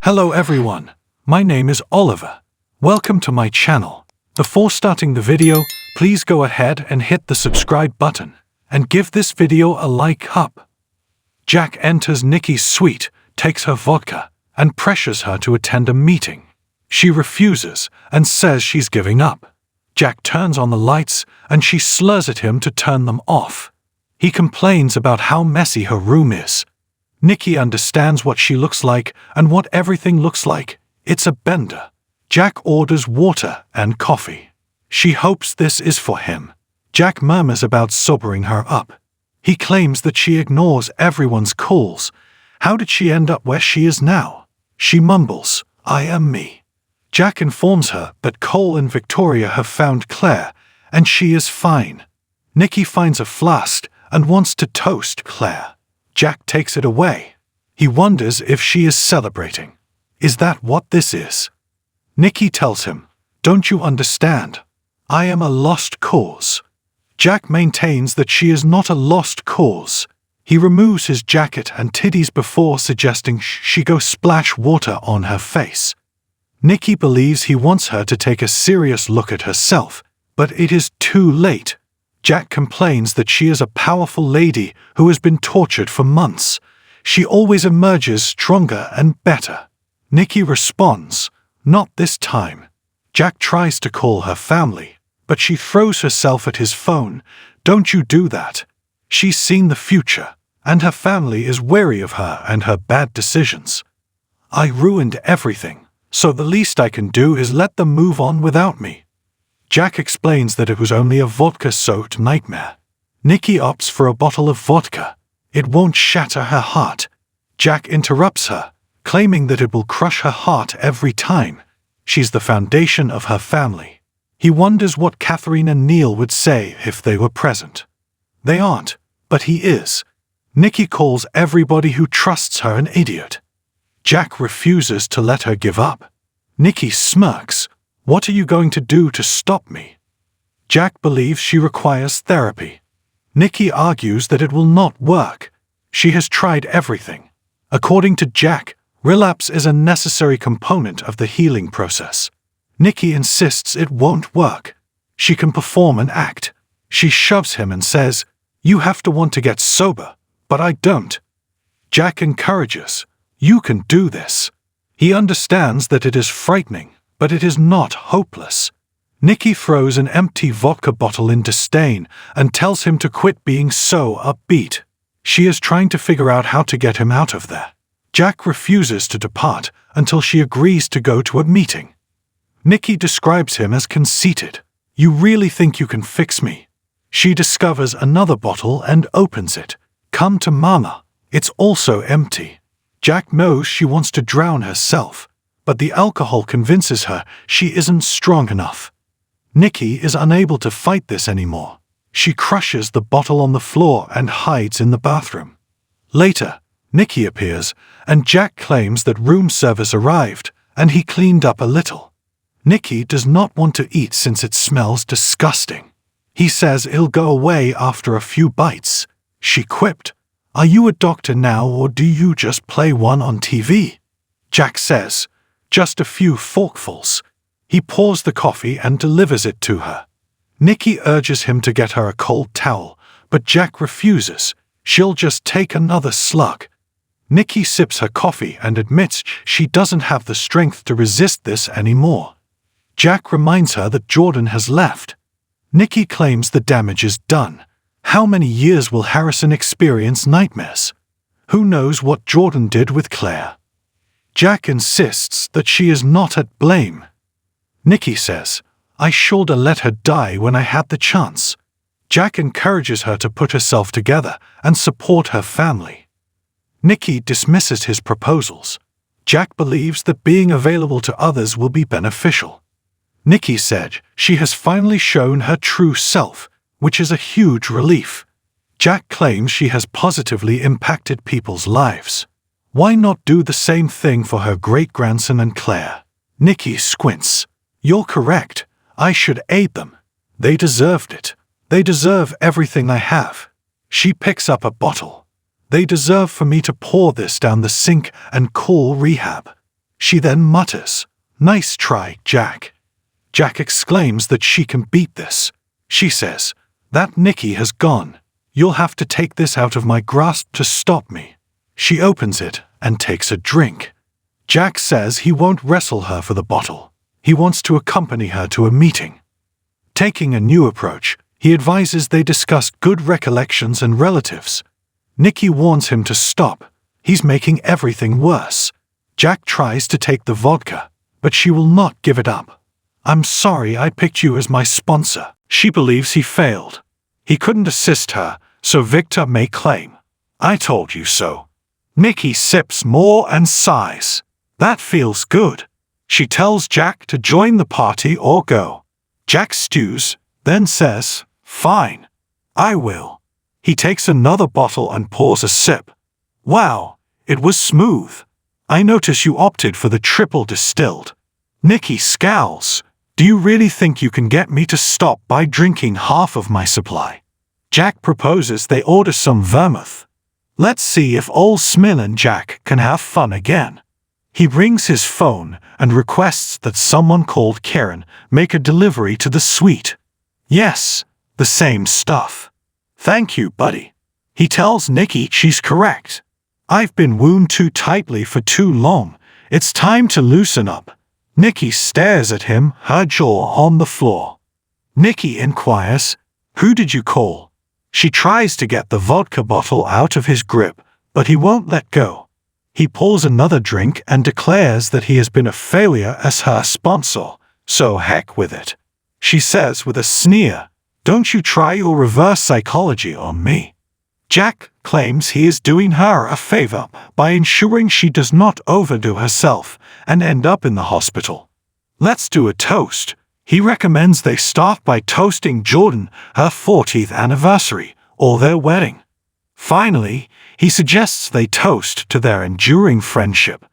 Hello everyone, my name is Oliver. Welcome to my channel. Before starting the video, please go ahead and hit the subscribe button and give this video a like up. Jack enters Nikki's suite, takes her vodka, and pressures her to attend a meeting. She refuses and says she's giving up. Jack turns on the lights and she slurs at him to turn them off. He complains about how messy her room is. Nikki understands what she looks like and what everything looks like. It's a bender. Jack orders water and coffee. She hopes this is for him. Jack murmurs about sobering her up. He claims that she ignores everyone's calls. How did she end up where she is now? She mumbles, "I am me." Jack informs her that Cole and Victoria have found Claire, and she is fine. Nikki finds a flask and wants to toast Claire. Jack takes it away. He wonders if she is celebrating. Is that what this is? Nikki tells him, "Don't you understand? I am a lost cause." Jack maintains that she is not a lost cause. He removes his jacket and titties before suggesting she go splash water on her face. Nikki believes he wants her to take a serious look at herself, but it is too late. Jack complains that she is a powerful lady who has been tortured for months. She always emerges stronger and better. Nikki responds, "Not this time." Jack tries to call her family, but she throws herself at his phone. "Don't you do that." She's seen the future, and her family is wary of her and her bad decisions. "I ruined everything, so the least I can do is let them move on without me." Jack explains that it was only a vodka-soaked nightmare. Nikki opts for a bottle of vodka. It won't shatter her heart. Jack interrupts her, claiming that it will crush her heart every time. She's the foundation of her family. He wonders what Catherine and Neil would say if they were present. They aren't, but he is. Nikki calls everybody who trusts her an idiot. Jack refuses to let her give up. Nikki smirks. "What are you going to do to stop me?" Jack believes she requires therapy. Nikki argues that it will not work. She has tried everything. According to Jack, relapse is a necessary component of the healing process. Nikki insists it won't work. She can perform an act. She shoves him and says, "You have to want to get sober, but I don't." Jack encourages, "You can do this." He understands that it is frightening, but it is not hopeless. Nikki throws an empty vodka bottle in disdain and tells him to quit being so upbeat. She is trying to figure out how to get him out of there. Jack refuses to depart until she agrees to go to a meeting. Nikki describes him as conceited. "You really think you can fix me?" She discovers another bottle and opens it. "Come to Mama." It's also empty. Jack knows she wants to drown herself, but the alcohol convinces her she isn't strong enough. Nikki is unable to fight this anymore. She crushes the bottle on the floor and hides in the bathroom. Later, Nikki appears, and Jack claims that room service arrived, and he cleaned up a little. Nikki does not want to eat since it smells disgusting. He says he'll go away after a few bites. She quipped, "Are you a doctor now or do you just play one on TV?" Jack says, "Just a few forkfuls." He pours the coffee and delivers it to her. Nikki urges him to get her a cold towel, but Jack refuses. She'll just take another slug. Nikki sips her coffee and admits she doesn't have the strength to resist this anymore. Jack reminds her that Jordan has left. Nikki claims the damage is done. How many years will Harrison experience nightmares? Who knows what Jordan did with Claire? Jack insists that she is not at blame. Nikki says, "I shoulda let her die when I had the chance." Jack encourages her to put herself together and support her family. Nikki dismisses his proposals. Jack believes that being available to others will be beneficial. Nikki said she has finally shown her true self, which is a huge relief. Jack claims she has positively impacted people's lives. Why not do the same thing for her great-grandson and Claire? Nikki squints. "You're correct. I should aid them. They deserved it. They deserve everything I have." She picks up a bottle. "They deserve for me to pour this down the sink and call rehab." She then mutters, "Nice try, Jack." Jack exclaims that she can beat this. She says, "That Nikki has gone. You'll have to take this out of my grasp to stop me." She opens it and takes a drink. Jack says he won't wrestle her for the bottle. He wants to accompany her to a meeting. Taking a new approach, he advises they discuss good recollections and relatives. Nikki warns him to stop. He's making everything worse. Jack tries to take the vodka, but she will not give it up. "I'm sorry I picked you as my sponsor." She believes he failed. He couldn't assist her, so Victor may claim, "I told you so." Nikki sips more and sighs. "That feels good." She tells Jack to join the party or go. Jack stews, then says, "Fine, I will." He takes another bottle and pours a sip. "Wow, it was smooth. I notice you opted for the triple distilled." Nikki scowls. "Do you really think you can get me to stop by drinking half of my supply?" Jack proposes they order some vermouth. Let's see if old Smil and Jack can have fun again. He rings his phone and requests that someone called Karen make a delivery to the suite. "Yes, the same stuff." "Thank you, buddy." He tells Nikki she's correct. "I've been wound too tightly for too long. It's time to loosen up." Nikki stares at him, her jaw on the floor. Nikki inquires, "Who did you call?" She tries to get the vodka bottle out of his grip, but he won't let go. He pours another drink and declares that he has been a failure as her sponsor, so heck with it. She says with a sneer, "Don't you try your reverse psychology on me." Jack claims he is doing her a favor by ensuring she does not overdo herself and end up in the hospital. Let's do a toast. He recommends they start by toasting Jordan, her 40th anniversary, or their wedding. Finally, he suggests they toast to their enduring friendship.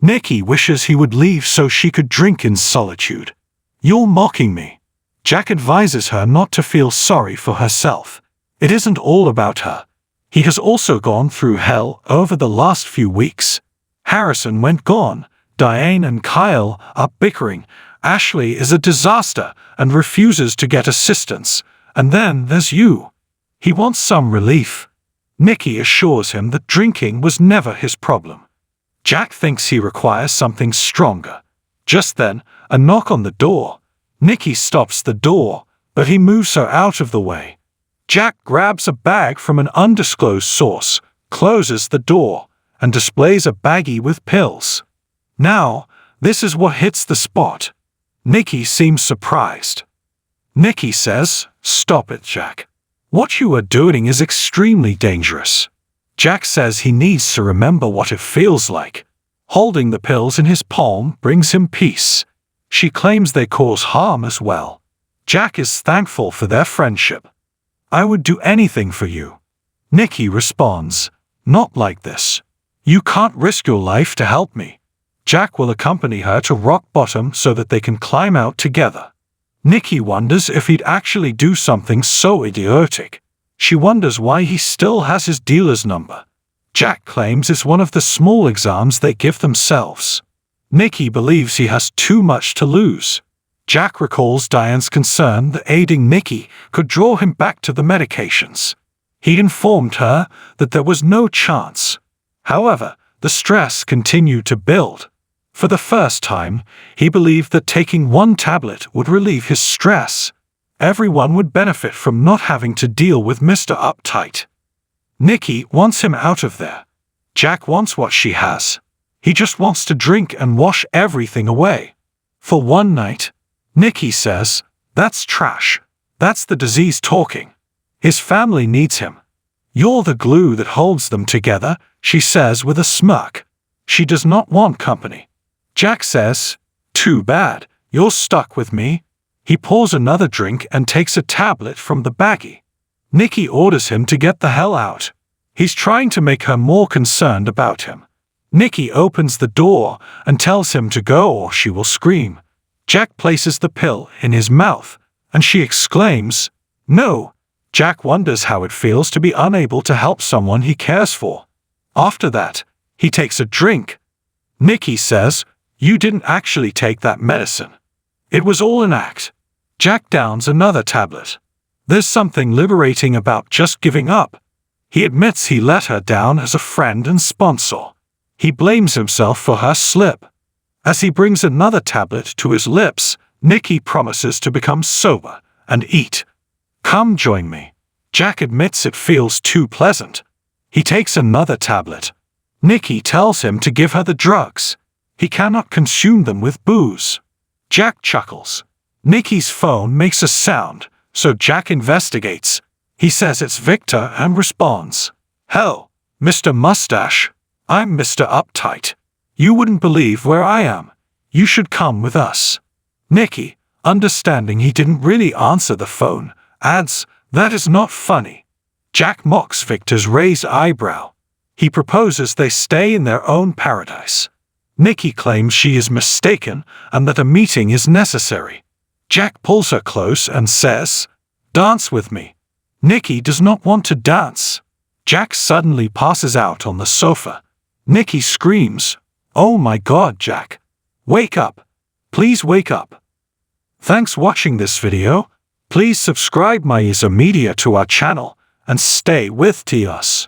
Nikki wishes he would leave so she could drink in solitude. "You're mocking me." Jack advises her not to feel sorry for herself. It isn't all about her. He has also gone through hell over the last few weeks. Harrison went gone. Diane and Kyle are bickering. Ashley is a disaster and refuses to get assistance. And then there's you. He wants some relief. Nikki assures him that drinking was never his problem. Jack thinks he requires something stronger. Just then, a knock on the door. Nikki stops the door, but he moves her out of the way. Jack grabs a bag from an undisclosed source, closes the door, and displays a baggie with pills. Now, this is what hits the spot. Nikki seems surprised. Nikki says, "Stop it, Jack. What you are doing is extremely dangerous." Jack says he needs to remember what it feels like. Holding the pills in his palm brings him peace. She claims they cause harm as well. Jack is thankful for their friendship. "I would do anything for you." Nikki responds, "Not like this. You can't risk your life to help me." Jack will accompany her to rock bottom so that they can climb out together. Nikki wonders if he'd actually do something so idiotic. She wonders why he still has his dealer's number. Jack claims it's one of the small exams they give themselves. Nikki believes he has too much to lose. Jack recalls Diane's concern that aiding Nikki could draw him back to the medications. He informed her that there was no chance. However, the stress continued to build. For the first time, he believed that taking one tablet would relieve his stress. Everyone would benefit from not having to deal with Mr. Uptight. Nikki wants him out of there. Jack wants what she has. He just wants to drink and wash everything away. For one night, Nikki says, "That's trash. That's the disease talking. His family needs him." "You're the glue that holds them together," she says with a smirk. She does not want company. Jack says, "Too bad, you're stuck with me." He pours another drink and takes a tablet from the baggie. Nikki orders him to get the hell out. He's trying to make her more concerned about him. Nikki opens the door and tells him to go or she will scream. Jack places the pill in his mouth, and she exclaims, "No." Jack wonders how it feels to be unable to help someone he cares for. After that, he takes a drink. Nikki says, You didn't actually take that medicine. It was all an act. Jack downs another tablet. There's something liberating about just giving up. He admits he let her down as a friend and sponsor. He blames himself for her slip. As he brings another tablet to his lips, Nikki promises to become sober and eat. Come join me. Jack admits it feels too pleasant. He takes another tablet. Nikki tells him to give her the drugs. He cannot consume them with booze. Jack chuckles. Nikki's phone makes a sound, so Jack investigates. He says it's Victor and responds, "Hell, Mr. Mustache, I'm Mr. Uptight. You wouldn't believe where I am. You should come with us." Nikki, understanding he didn't really answer the phone, adds, "That is not funny." Jack mocks Victor's raised eyebrow. He proposes they stay in their own paradise. Nikki claims she is mistaken and that a meeting is necessary. Jack pulls her close and says, "Dance with me." Nikki does not want to dance. Jack suddenly passes out on the sofa. Nikki screams, "Oh my God, Jack. Wake up. Please wake up." Thanks watching this video. Please subscribe my Media to our channel and stay with us.